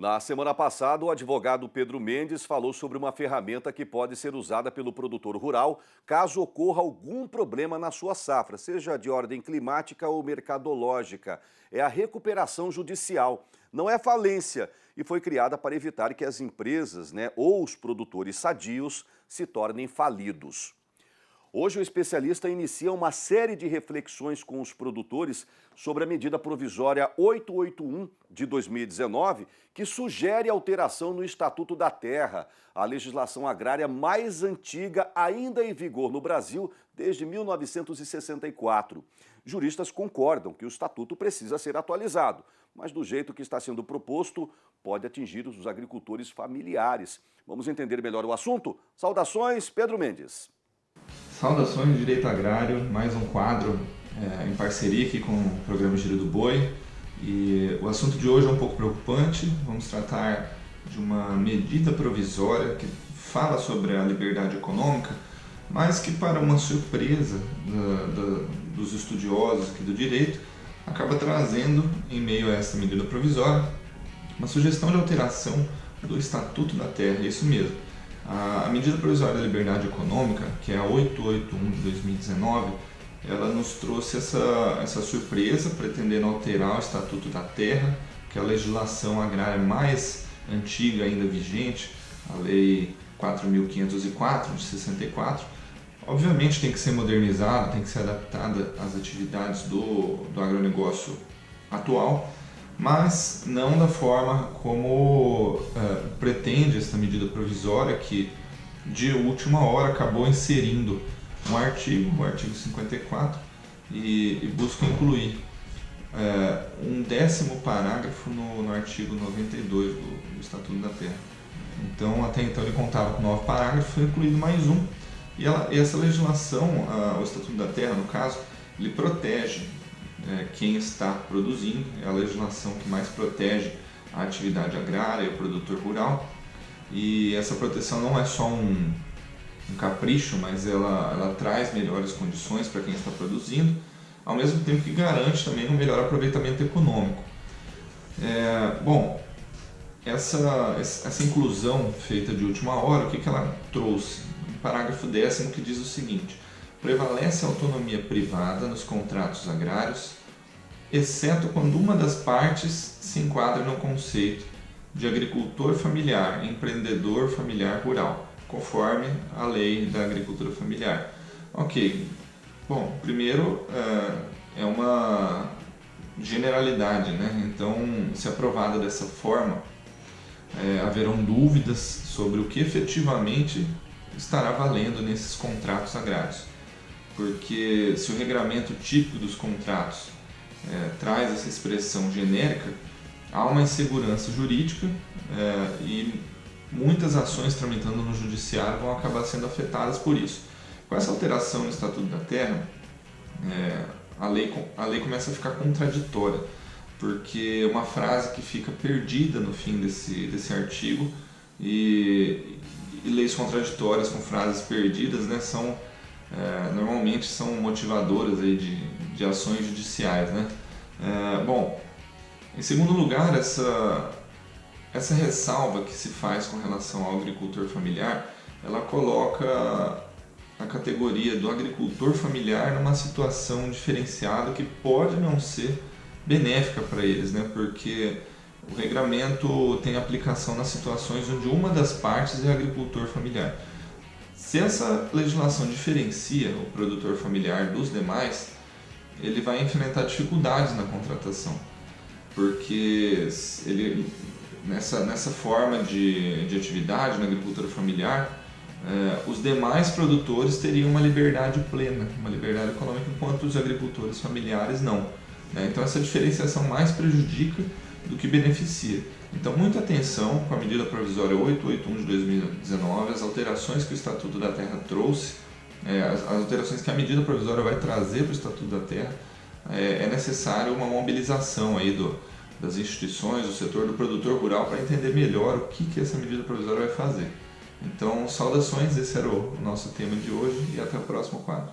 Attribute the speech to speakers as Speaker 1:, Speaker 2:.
Speaker 1: Na semana passada, o advogado Pedro Mendes falou sobre uma ferramenta que pode ser usada pelo produtor rural caso ocorra algum problema na sua safra, seja de ordem climática ou mercadológica. É a recuperação judicial, não é falência, e foi criada para evitar que as empresas, ou os produtores sadios se tornem falidos. Hoje, o especialista inicia uma série de reflexões com os produtores sobre a medida provisória 881 de 2019, que sugere alteração no Estatuto da Terra, a legislação agrária mais antiga ainda em vigor no Brasil desde 1964. Juristas concordam que o Estatuto precisa ser atualizado, mas do jeito que está sendo proposto, pode atingir os agricultores familiares. Vamos entender melhor o assunto? Saudações, Pedro Mendes.
Speaker 2: Saudações Direito Agrário, mais um quadro em parceria aqui com o programa Giro do Boi. E o assunto de hoje é um pouco preocupante. Vamos tratar de uma medida provisória que fala sobre a liberdade econômica, mas que, para uma surpresa dos estudiosos aqui do direito, acaba trazendo, em meio a essa medida provisória, uma sugestão de alteração do Estatuto da Terra, isso mesmo. A medida provisória da liberdade econômica, que é a 881 de 2019, ela nos trouxe essa surpresa, pretendendo alterar o Estatuto da Terra, que é a legislação agrária mais antiga ainda vigente, a Lei 4.504 de 64. Obviamente tem que ser modernizada, tem que ser adaptada às atividades do agronegócio atual, mas não da forma como pretende esta medida provisória, que de última hora acabou inserindo um artigo, o artigo 54, e busca incluir um 10º parágrafo no artigo 92 do Estatuto da Terra. Então, até então ele contava com 9 parágrafos, foi incluído mais um, e essa legislação, o Estatuto da Terra, no caso, ele protege quem está produzindo, é a legislação que mais protege a atividade agrária, o produtor rural, e essa proteção não é só um capricho, mas ela traz melhores condições para quem está produzindo, ao mesmo tempo que garante também um melhor aproveitamento econômico. Essa inclusão feita de última hora, o que ela trouxe? Um parágrafo 10º que diz o seguinte: prevalece a autonomia privada nos contratos agrários, exceto quando uma das partes se enquadra no conceito de agricultor familiar, empreendedor familiar rural, conforme a lei da agricultura familiar. Ok, bom, primeiro é uma generalidade, né? Então, se aprovada dessa forma, haverão dúvidas sobre o que efetivamente estará valendo nesses contratos agrários. Porque se o regramento típico dos contratos traz essa expressão genérica, há uma insegurança jurídica e muitas ações tramitando no judiciário vão acabar sendo afetadas por isso. Com essa alteração no Estatuto da Terra, a lei começa a ficar contraditória, porque uma frase que fica perdida no fim desse artigo, e leis contraditórias com frases perdidas, né, normalmente são motivadoras aí de ações judiciais, né? Bom, em segundo lugar, essa ressalva que se faz com relação ao agricultor familiar, ela coloca a categoria do agricultor familiar numa situação diferenciada que pode não ser benéfica para eles, né? Porque o regramento tem aplicação nas situações onde uma das partes é agricultor familiar. Se essa legislação diferencia o produtor familiar dos demais, ele vai enfrentar dificuldades na contratação, porque nessa forma de atividade na agricultura familiar, os demais produtores teriam uma liberdade plena, uma liberdade econômica, enquanto os agricultores familiares não. Então essa diferenciação mais prejudica do que beneficia. Então, muita atenção com a medida provisória 881 de 2019, as alterações que o Estatuto da Terra trouxe, as alterações que a medida provisória vai trazer para o Estatuto da Terra. É necessário uma mobilização aí das instituições, do setor do produtor rural, para entender melhor o que essa medida provisória vai fazer. Então, saudações, esse era o nosso tema de hoje e até o próximo quadro.